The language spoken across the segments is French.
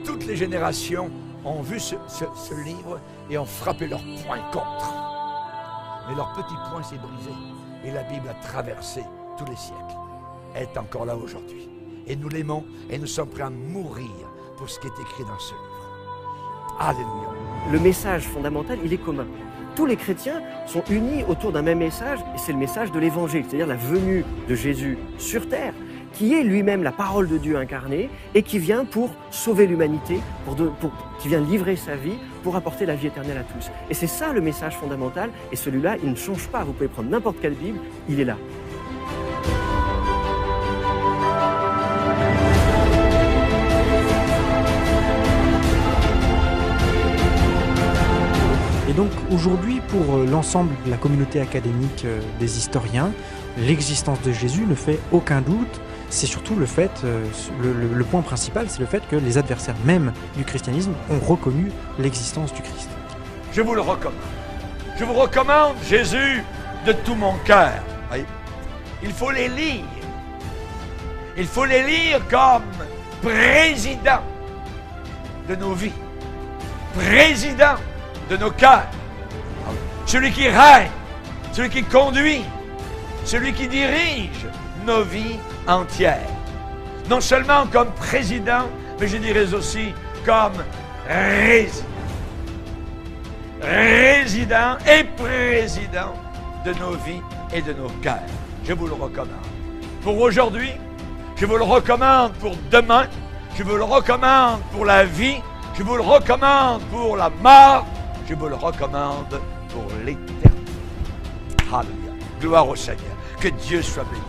toutes les générations ont vu ce livre et ont frappé leur poing contre. Mais leur petit poing s'est brisé et la Bible a traversé tous les siècles. Elle est encore là aujourd'hui. Et nous l'aimons et nous sommes prêts à mourir pour ce qui est écrit dans ce livre. Alléluia. Le message fondamental, il est commun. Tous les chrétiens sont unis autour d'un même message, et c'est le message de l'Évangile, c'est-à-dire la venue de Jésus sur terre, qui est lui-même la parole de Dieu incarnée, et qui vient pour sauver l'humanité, qui vient livrer sa vie pour apporter la vie éternelle à tous. Et c'est ça le message fondamental, et celui-là, il ne change pas. Vous pouvez prendre n'importe quelle Bible, il est là. Et donc aujourd'hui, pour l'ensemble de la communauté académique des historiens, l'existence de Jésus ne fait aucun doute. C'est surtout le fait, le point principal, c'est le fait que les adversaires même du christianisme ont reconnu l'existence du Christ. Je vous le recommande. Je vous recommande Jésus de tout mon cœur. Oui. Il faut les lire. Il faut les lire comme président de nos vies, président de nos cœurs, celui qui règne, celui qui conduit, celui qui dirige nos vies entières. Non seulement comme président, mais je dirais aussi comme résident. Résident et président de nos vies et de nos cœurs. Je vous le recommande. Pour aujourd'hui, je vous le recommande pour demain, je vous le recommande pour la vie, je vous le recommande pour la mort, je vous le recommande pour l'éternité. Alléluia. Gloire au Seigneur. Que Dieu soit béni.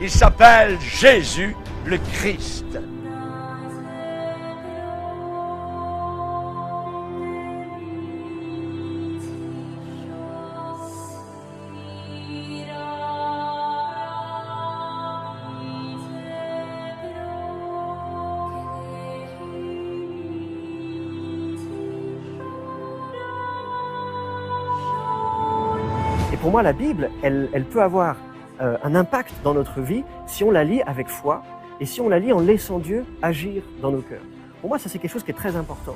Il s'appelle Jésus le Christ. Et pour moi, la Bible, elle peut avoir un impact dans notre vie si on la lit avec foi et si on la lit en laissant Dieu agir dans nos cœurs. Pour moi, ça c'est quelque chose qui est très important.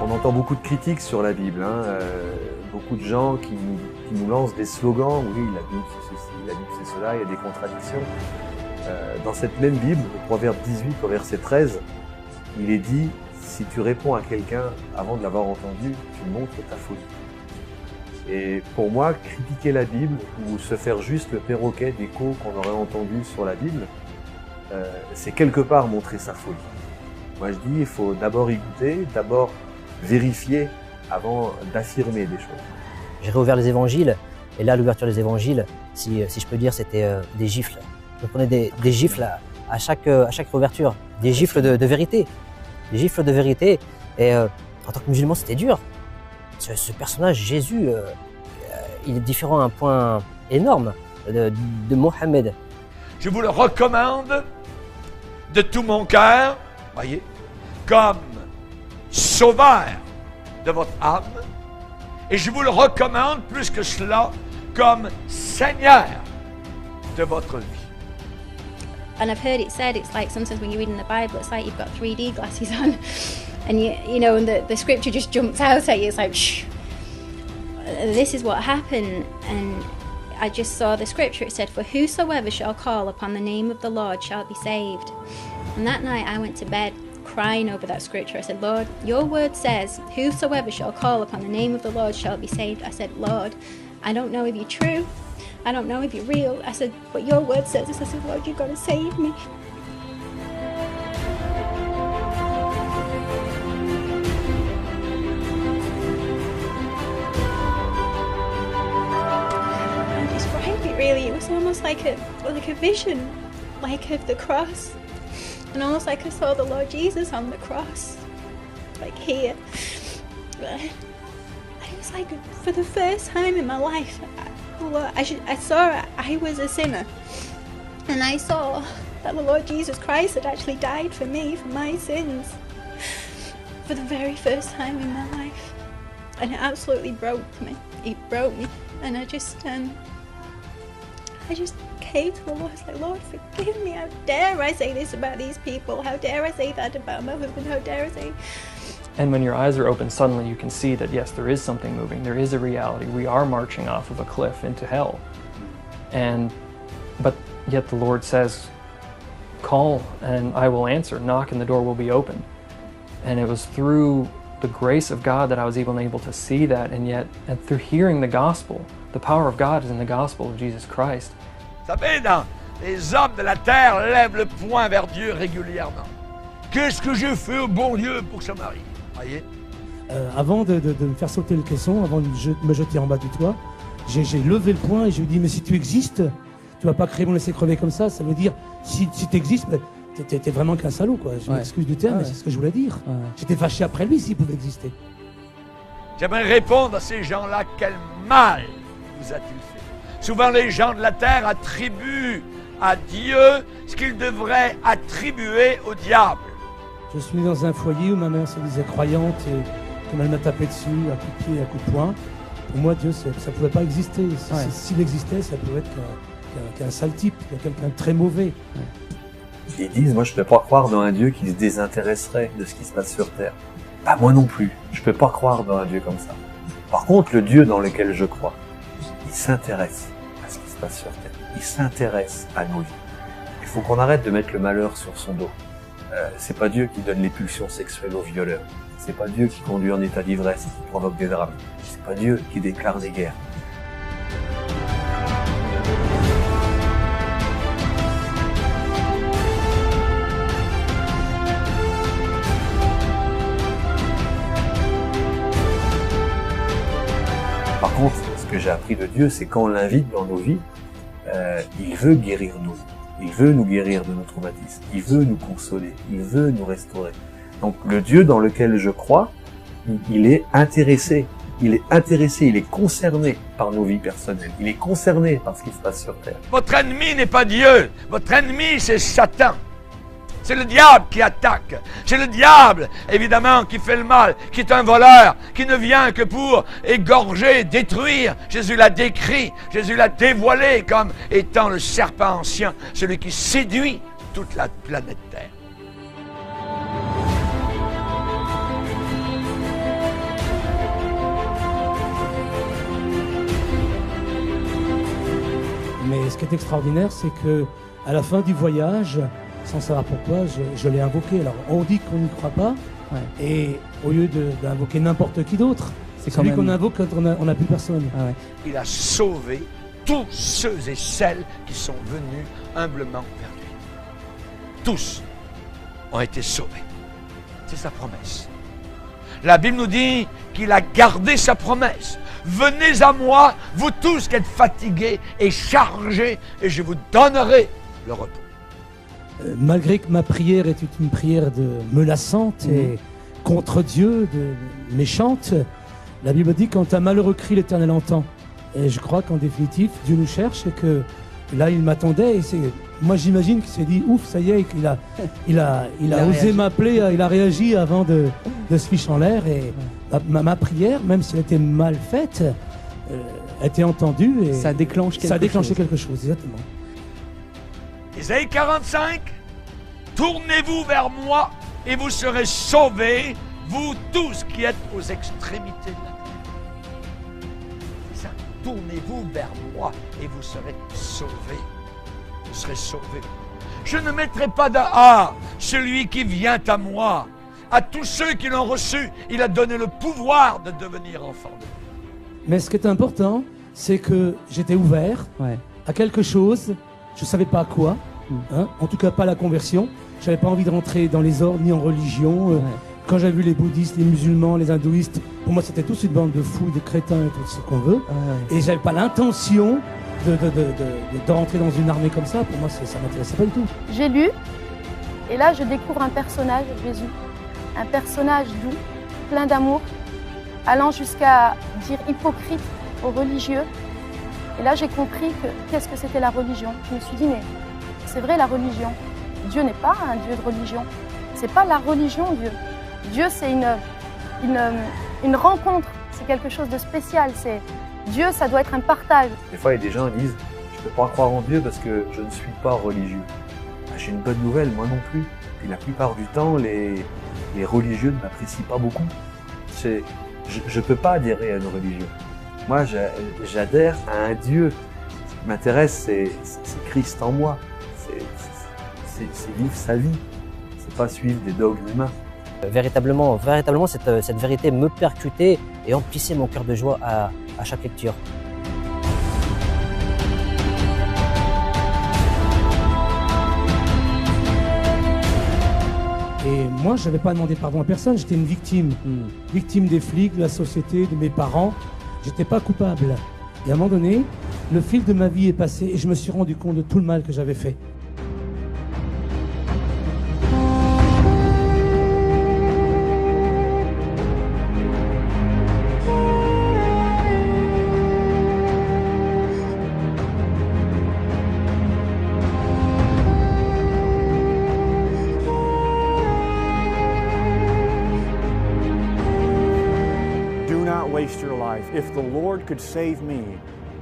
On entend beaucoup de critiques sur la Bible, beaucoup de gens qui nous lancent des slogans, oui, la Bible c'est ceci, la Bible c'est cela, il y a des contradictions. Dans cette même Bible, au Proverbe 18 au verset 13, il est dit « Si tu réponds à quelqu'un avant de l'avoir entendu, tu montres ta folie ». Et pour moi, critiquer la Bible ou se faire juste le perroquet d'écho qu'on aurait entendu sur la Bible, c'est quelque part montrer sa folie. Moi je dis, il faut d'abord écouter, d'abord vérifier avant d'affirmer des choses. J'ai réouvert les évangiles, et là l'ouverture des évangiles, si je peux dire, c'était des gifles. Je prenais des gifles à chaque réouverture, des gifles de vérité. Des gifles de vérité, et en tant que musulman c'était dur. Ce personnage, Jésus, il est différent à un point énorme de Mohammed. Je vous le recommande de tout mon cœur, voyez, comme sauveur de votre âme, et je vous le recommande plus que cela comme Seigneur de votre vie. And I've heard it said, it's like sometimes when you're reading the Bible, it's like you've got 3D glasses on, and you know, and the scripture just jumps out at you. It's like, shh, this is what happened. And I just saw the scripture. It said, "For whosoever shall call upon the name of the Lord shall be saved." And that night I went to bed crying over that scripture. I said, "Lord, your word says, whosoever shall call upon the name of the Lord shall be saved." I said, "Lord, I don't know if you're true. I don't know if you're real." I said, "But your word says this." I said, "Lord, you've got to save me." I described it really. It was almost like a vision, like of the cross, and almost like I saw the Lord Jesus on the cross, like here. And it was like for the first time in my life, I saw I was a sinner, and I saw that the Lord Jesus Christ had actually died for me, for my sins, for the very first time in my life, and it absolutely broke me. It broke me, and I just I just came to the Lord. I was like, Lord, forgive me. How dare I say this about these people? How dare I say that about my husband? How dare I say... And when your eyes are open, suddenly you can see that, yes, there is something moving. There is a reality. We are marching off of a cliff into hell. But yet the Lord says, call and I will answer. Knock and the door will be opened. And it was through the grace of God that I was even able to see that. And through hearing the gospel, the power of God is in the gospel of Jesus Christ. Vous savez, les hommes de la terre lèvent le poing vers Dieu régulièrement. Qu'est-ce que j'ai fait au bon Dieu pour que ça m'arrive? Voyez? Avant de me faire sauter le caisson, avant de me jeter en bas du toit, j'ai levé le poing et je lui ai dit, mais si tu existes, tu vas pas me laisser crever comme ça. Ça veut dire, si tu existes, t'es vraiment qu'un salaud, quoi. Je m'excuse du terme, mais c'est ce que je voulais dire. Ouais. J'étais fâché après lui s'il pouvait exister. J'aimerais répondre à ces gens-là, quel mal vous a-t-il fait? Souvent les gens de la terre attribuent à Dieu ce qu'ils devraient attribuer au diable. Je suis né dans un foyer où ma mère se disait croyante et comme elle m'a tapé dessus à coups de pied et à coups de poing, pour moi Dieu ça ne pouvait pas exister. S'il existait, ça pouvait être qu'un sale type, quelqu'un de très mauvais. Ils disent, moi je ne peux pas croire dans un Dieu qui se désintéresserait de ce qui se passe sur Terre. Bah moi non plus, je ne peux pas croire dans un Dieu comme ça. Par contre, le Dieu dans lequel je crois, il s'intéresse à ce qui se passe sur Terre. Il s'intéresse à nos vies. Il faut qu'on arrête de mettre le malheur sur son dos. C'est pas Dieu qui donne les pulsions sexuelles aux violeurs. C'est pas Dieu qui conduit en état d'ivresse et qui provoque des drames. C'est pas Dieu qui déclare des guerres. Par contre, ce que j'ai appris de Dieu, c'est quand on l'invite dans nos vies, il veut guérir nous. Il veut nous guérir de nos traumatismes. Il veut nous consoler. Il veut nous restaurer. Donc le Dieu dans lequel je crois, il est intéressé. Il est intéressé, il est concerné par nos vies personnelles. Il est concerné par ce qui se passe sur Terre. Votre ennemi n'est pas Dieu. Votre ennemi, c'est Satan. C'est le diable qui attaque. C'est le diable, évidemment, qui fait le mal, qui est un voleur, qui ne vient que pour égorger, détruire. Jésus l'a décrit, Jésus l'a dévoilé comme étant le serpent ancien, celui qui séduit toute la planète Terre. Mais ce qui est extraordinaire, c'est que à la fin du voyage, sans savoir pourquoi, je l'ai invoqué. Alors, on dit qu'on n'y croit pas, et au lieu d'invoquer n'importe qui d'autre, c'est celui qu'on invoque quand on n'a plus personne. Ah ouais. Il a sauvé tous ceux et celles qui sont venus humblement vers lui. Tous ont été sauvés. C'est sa promesse. La Bible nous dit qu'il a gardé sa promesse. Venez à moi, vous tous qui êtes fatigués et chargés, et je vous donnerai le repos. Malgré que ma prière était une prière menaçante et contre Dieu, méchante, la Bible dit quand un malheureux crie, l'Éternel entend. Et je crois qu'en définitive, Dieu nous cherche et que là, il m'attendait. Et moi, j'imagine qu'il s'est dit, ouf, ça y est, qu'il il a osé m'appeler, il a réagi avant de se ficher en l'air. Et ma prière, même si elle était mal faite, a été entendue. Et ça déclenche quelque chose, exactement. Ésaïe 45, tournez-vous vers moi et vous serez sauvés, vous tous qui êtes aux extrémités de la terre. C'est ça, tournez-vous vers moi et vous serez sauvés. Vous serez sauvés. Je ne mettrai pas dehors celui qui vient à moi. À tous ceux qui l'ont reçu, il a donné le pouvoir de devenir enfant de Dieu. Mais ce qui est important, c'est que j'étais ouvert à quelque chose. Je ne savais pas à quoi, en tout cas pas la conversion. Je n'avais pas envie de rentrer dans les ordres ni en religion. Quand j'ai vu les bouddhistes, les musulmans, les hindouistes, pour moi c'était tous une bande de fous, de crétins et tout ce qu'on veut. Et je n'avais pas l'intention de rentrer dans une armée comme ça. Pour moi, ça ne m'intéressait pas du tout. J'ai lu, et là je découvre un personnage, Jésus. Un personnage doux, plein d'amour, allant jusqu'à dire hypocrite aux religieux. Et là, j'ai compris qu'est-ce que c'était la religion. Je me suis dit, mais c'est vrai, la religion. Dieu n'est pas un Dieu de religion. C'est pas la religion, Dieu. Dieu, c'est une rencontre. C'est quelque chose de spécial. Dieu, ça doit être un partage. Des fois, il y a des gens qui disent, peux pas croire en Dieu parce que je ne suis pas religieux. J'ai une bonne nouvelle, moi non plus. Et la plupart du temps, les religieux ne m'apprécient pas beaucoup. Je peux pas adhérer à une religion. Moi, j'adhère à un Dieu. Ce qui m'intéresse, c'est Christ en moi. C'est vivre sa vie. C'est pas suivre des dogmes humains. Véritablement, cette vérité me percutait et emplissait mon cœur de joie à chaque lecture. Et moi, je n'avais pas demandé pardon à personne, j'étais une victime. Victime des flics, de la société, de mes parents. J'étais pas coupable. Et à un moment donné, le fil de ma vie est passé et je me suis rendu compte de tout le mal que j'avais fait. Waste your life. If the Lord could save me,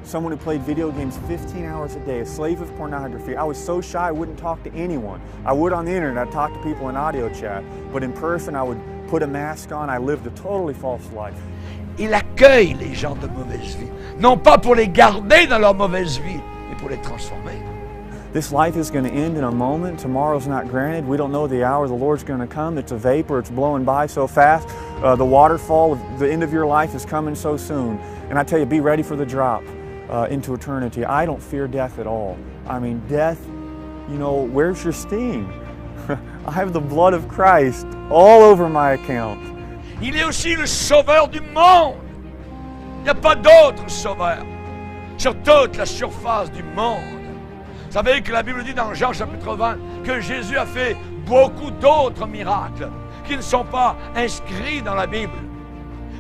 someone who played video games 15 hours a day, a slave of pornography, I was so shy I wouldn't talk to anyone. I would on the internet, I'd talk to people in audio chat, but in person I would put a mask on, I lived a totally false life. Il accueille les gens de mauvaise vie, non pas pour les garder dans leur mauvaise vie, mais pour les transformer. This life is going to end in a moment. Tomorrow's not granted. We don't know the hour the Lord's going to come. It's a vapor. It's blowing by so fast. The waterfall of the end of your life is coming so soon. And I tell you, be ready for the drop into eternity. I don't fear death at all. I mean, death, you know, where's your sting? I have the blood of Christ all over my account. Il est aussi le sauveur du monde. Il n'y a pas d'autre sauveur sur toute la surface du monde. Vous savez que la Bible dit dans Jean chapitre 20 que Jésus a fait beaucoup d'autres miracles qui ne sont pas inscrits dans la Bible.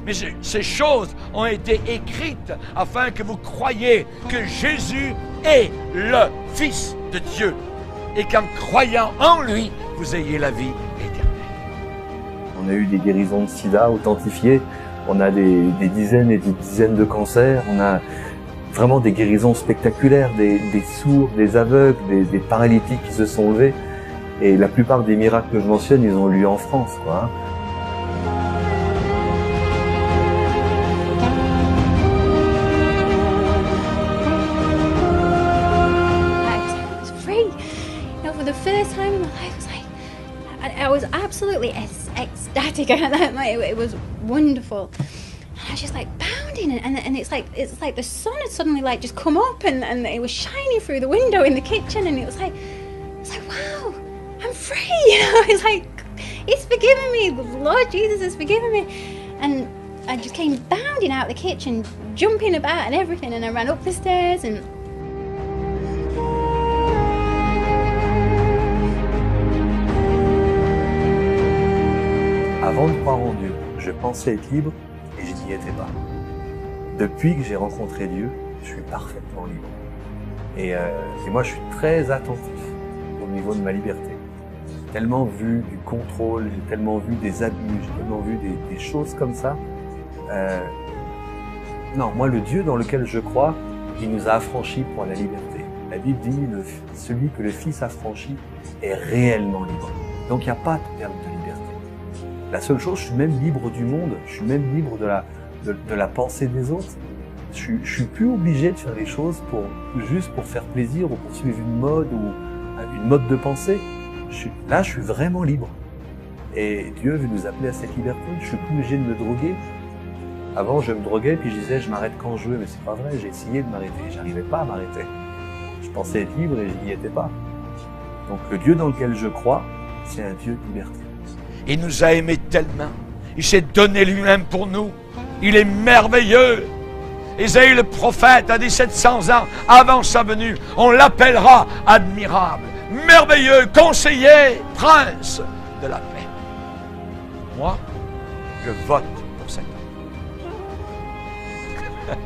Mais ces choses ont été écrites afin que vous croyiez que Jésus est le Fils de Dieu et qu'en croyant en lui, vous ayez la vie éternelle. On a eu des guérisons de sida authentifiées, on a des dizaines et des dizaines de cancers, on a vraiment des guérisons spectaculaires, des sourds, des aveugles, des paralytiques qui se sont levés. Et la plupart des miracles que je mentionne, ils ont lieu en France, quoi. I was free. You know, for the first time in my life, I was absolutely ecstatic. It was wonderful. I was just like bounding, and it's like the sun had suddenly like just come up, and it was shining through the window in the kitchen, and it was like wow, I'm free. You know, it's like He's forgiven me. The Lord Jesus has forgiven me, and I just came bounding out the kitchen, jumping about and everything, and I ran up the stairs and. Avant de croire en Dieu, je pensais être libre et je n'y étais pas. Depuis que j'ai rencontré Dieu, je suis parfaitement libre. Et moi, je suis très attentif au niveau de ma liberté. J'ai tellement vu du contrôle, j'ai tellement vu des abus, j'ai tellement vu des choses comme ça. Non, moi, le Dieu dans lequel je crois, il nous a affranchis pour la liberté. La Bible dit, celui que le Fils a franchi est réellement libre. Donc, il n'y a pas de terme de liberté. La seule chose, je suis même libre du monde, je suis même libre de la pensée des autres. Je suis plus obligé de faire les choses juste pour faire plaisir ou pour suivre une mode ou une mode de pensée. Là, je suis vraiment libre. Et Dieu veut nous appeler à cette liberté. Je suis plus obligé de me droguer. Avant, je me droguais puis je disais, je m'arrête quand je veux, mais c'est pas vrai. J'ai essayé de m'arrêter, j'arrivais pas à m'arrêter. Je pensais être libre et je n'y étais pas. Donc le Dieu dans lequel je crois, c'est un Dieu de liberté. Il nous a aimés tellement. Il s'est donné lui-même pour nous. Il est merveilleux. Ésaïe le prophète a dit 700 ans avant sa venue, on l'appellera admirable, merveilleux, conseiller, prince de la paix. Moi, je vote pour cet homme.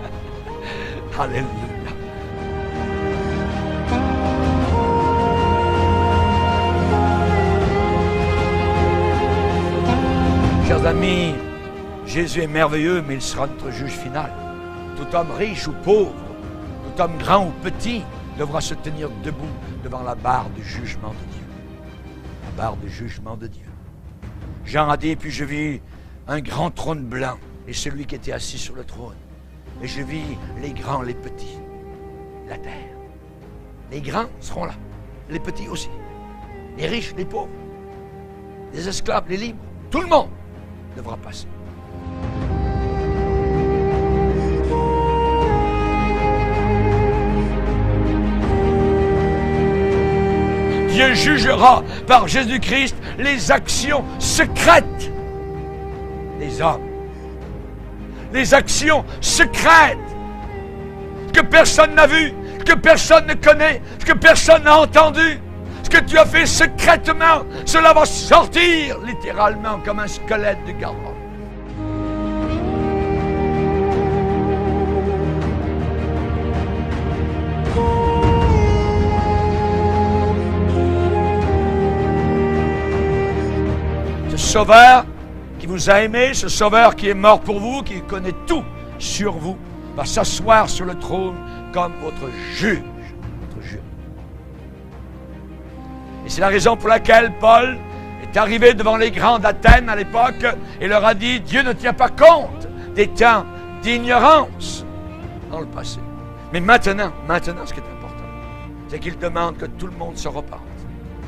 Alléluia. Chers amis, Jésus est merveilleux, mais il sera notre juge final. Tout homme riche ou pauvre, tout homme grand ou petit, devra se tenir debout devant la barre du jugement de Dieu. La barre du jugement de Dieu. Jean a dit, puis je vis un grand trône blanc et celui qui était assis sur le trône. Et je vis les grands, les petits, la terre. Les grands seront là, les petits aussi. Les riches, les pauvres, les esclaves, les libres. Tout le monde devra passer. Dieu jugera par Jésus-Christ les actions secrètes des hommes. Les actions secrètes que personne n'a vues, que personne ne connaît, que personne n'a entendu. Ce que tu as fait secrètement, cela va sortir littéralement comme un squelette de garde-robe. Ce Sauveur qui vous a aimé, ce Sauveur qui est mort pour vous, qui connaît tout sur vous, va s'asseoir sur le trône comme votre juge. Votre juge. Et c'est la raison pour laquelle Paul est arrivé devant les grands d'Athènes à l'époque et leur a dit, Dieu ne tient pas compte des temps d'ignorance dans le passé. Mais maintenant, ce qui est important, c'est qu'il demande que tout le monde se repente.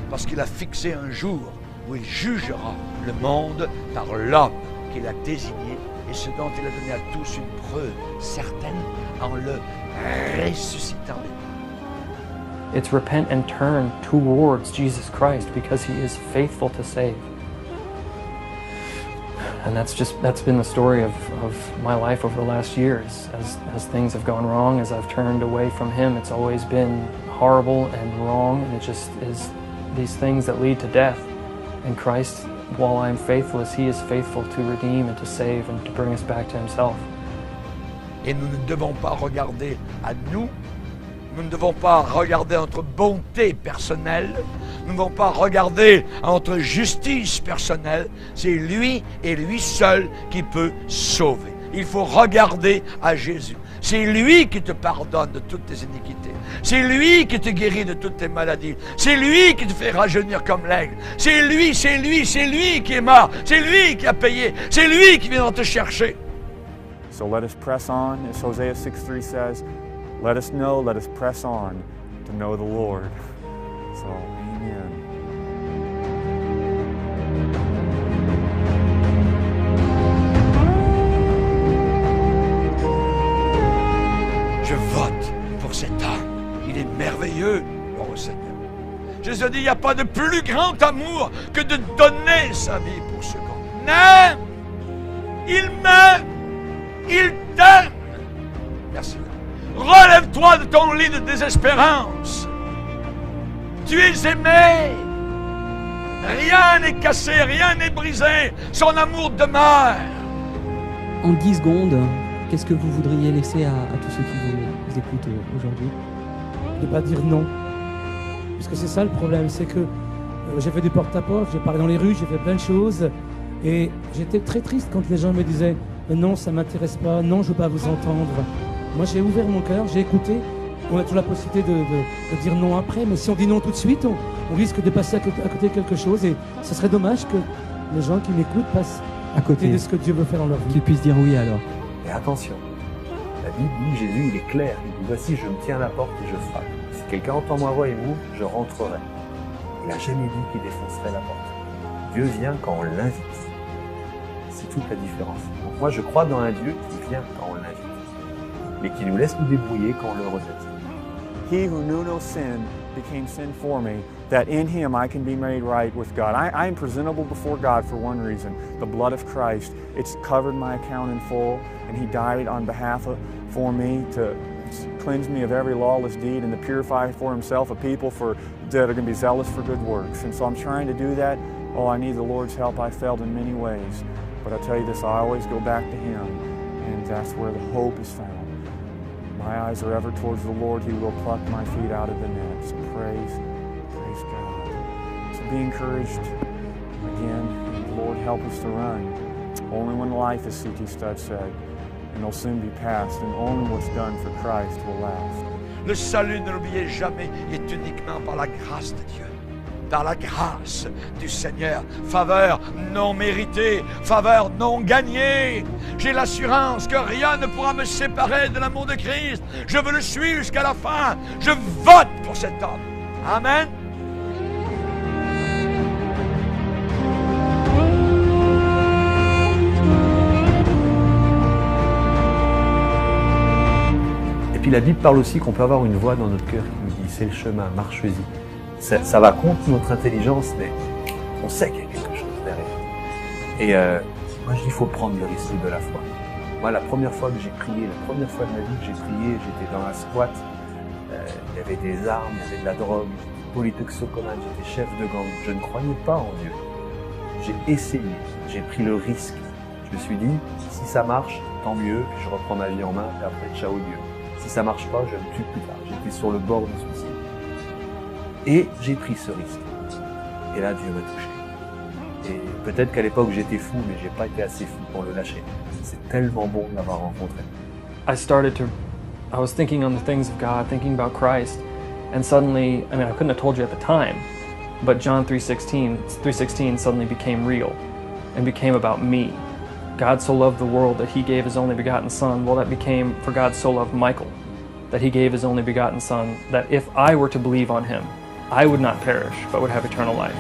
Parce qu'il a fixé un jour où il jugera le monde par l'homme qu'il a désigné et ce dont il a donné à tous une preuve certaine en le ressuscitant. It's repent and turn towards Jesus Christ because he is faithful to save. And that's been the story of my life over the last years. As things have gone wrong, as I've turned away from him, it's always been horrible and wrong, and it just is these things that lead to death. And Christ, while I am faithless, he is faithful to redeem and to save and to bring us back to himself. Et nous ne devons pas regarder à nous. Nous ne devons pas regarder notre bonté personnelle. Nous ne devons pas regarder à notre justice personnelle. C'est lui et lui seul qui peut sauver. Il faut regarder à Jésus. C'est lui qui te pardonne de toutes tes iniquités. C'est lui qui te guérit de toutes tes maladies. C'est lui qui te fait rajeunir comme l'aigle. C'est lui qui est mort. C'est lui qui a payé. C'est lui qui vient te chercher. So let us press on, as Hosea 6:3 says. Let us know, let us press on to know the Lord. So, amen. Je vote pour cet homme. Il est merveilleux, ô Seigneur. Jésus a dit, il n'y a pas de plus grand amour que de donner sa vie pour ce qu'on aime. Il m'aime. Il t'aime. Merci. Relève-toi de ton lit de désespérance. Tu es aimé. Rien n'est cassé, rien n'est brisé. Son amour demeure. En 10 secondes, qu'est-ce que vous voudriez laisser à tous ceux qui vous écoutent aujourd'hui? De ne pas dire non. Parce que c'est ça le problème, c'est que j'ai fait du porte-à-porte, j'ai parlé dans les rues, j'ai fait plein de choses. Et j'étais très triste quand les gens me disaient non, ça ne m'intéresse pas, non, je ne veux pas vous entendre. Moi, j'ai ouvert mon cœur, j'ai écouté. On a toujours la possibilité de dire non après, mais si on dit non tout de suite, on risque de passer à côté de quelque chose. Et ce serait dommage que les gens qui m'écoutent passent à côté de ce que Dieu veut faire dans leur vie. Qu'ils puissent dire oui alors. Et attention, la Bible dit, Jésus, il est clair. Il dit, voici, je me tiens à la porte et je frappe. Si quelqu'un entend ma voix et m'ouvre, je rentrerai. Il n'a jamais dit qu'il défoncerait la porte. Dieu vient quand on l'invite. C'est toute la différence. Donc moi, je crois dans un Dieu qui vient quand on l'invite, mais qui nous laisse nous débrouiller quand on le rejette. He who knew no sin became sin for me, that in him I can be made right with God. I am presentable before God for one reason, the blood of Christ. It's covered my account in full, and he died on behalf of for me to cleanse me of every lawless deed and to purify for himself a people that are going to be zealous for good works. And so I'm trying to do that. Oh, I need the Lord's help. I failed in many ways. But I'll tell you this, I always go back to him, and that's where the hope is found. My eyes are ever towards the Lord. He will pluck my feet out of the net. So praise God. So be encouraged. Again, Lord, help us to run. Only when life, as C.T. Studd said, and they'll soon be past, and only what's done for Christ will last. Le salut, ne l'oubliez jamais, est uniquement par la grâce de Dieu. Par la grâce du Seigneur. Faveur non méritée, faveur non gagnée. J'ai l'assurance que rien ne pourra me séparer de l'amour de Christ. Je veux le suivre jusqu'à la fin. Je vote pour cet homme. Amen. Et puis la Bible parle aussi qu'on peut avoir une voix dans notre cœur qui nous dit c'est le chemin, marche-y. Ça va contre notre intelligence, mais on sait qu'il y a quelque chose derrière. Et moi je dis il faut prendre le risque de la foi. Moi la première fois que j'ai prié, la première fois de ma vie que j'ai prié, j'étais dans un squat, il y avait des armes, il y avait de la drogue, j'étais polytoxicomane, j'étais chef de gang, je ne croyais pas en Dieu. J'ai essayé, j'ai pris le risque. Je me suis dit, si ça marche, tant mieux, puis je reprends ma vie en main, et après ciao Dieu. Si ça marche pas, je me tue plus tard. J'étais sur le bord du suicide. Et j'ai pris ce risque. Et là, Dieu m'a touché. Et peut-être qu'à l'époque, j'étais fou, mais j'ai pas été assez fou pour le lâcher. C'est tellement bon de l'avoir rencontré. I was thinking on the things of God, thinking about Christ, and suddenly, I couldn't have told you at the time, but John 3:16 suddenly became real and became about me. God so loved the world that he gave his only begotten son. Well, that became, for God so loved Michael, that he gave his only begotten son, that if I were to believe on him, I would not perish, but would have eternal life.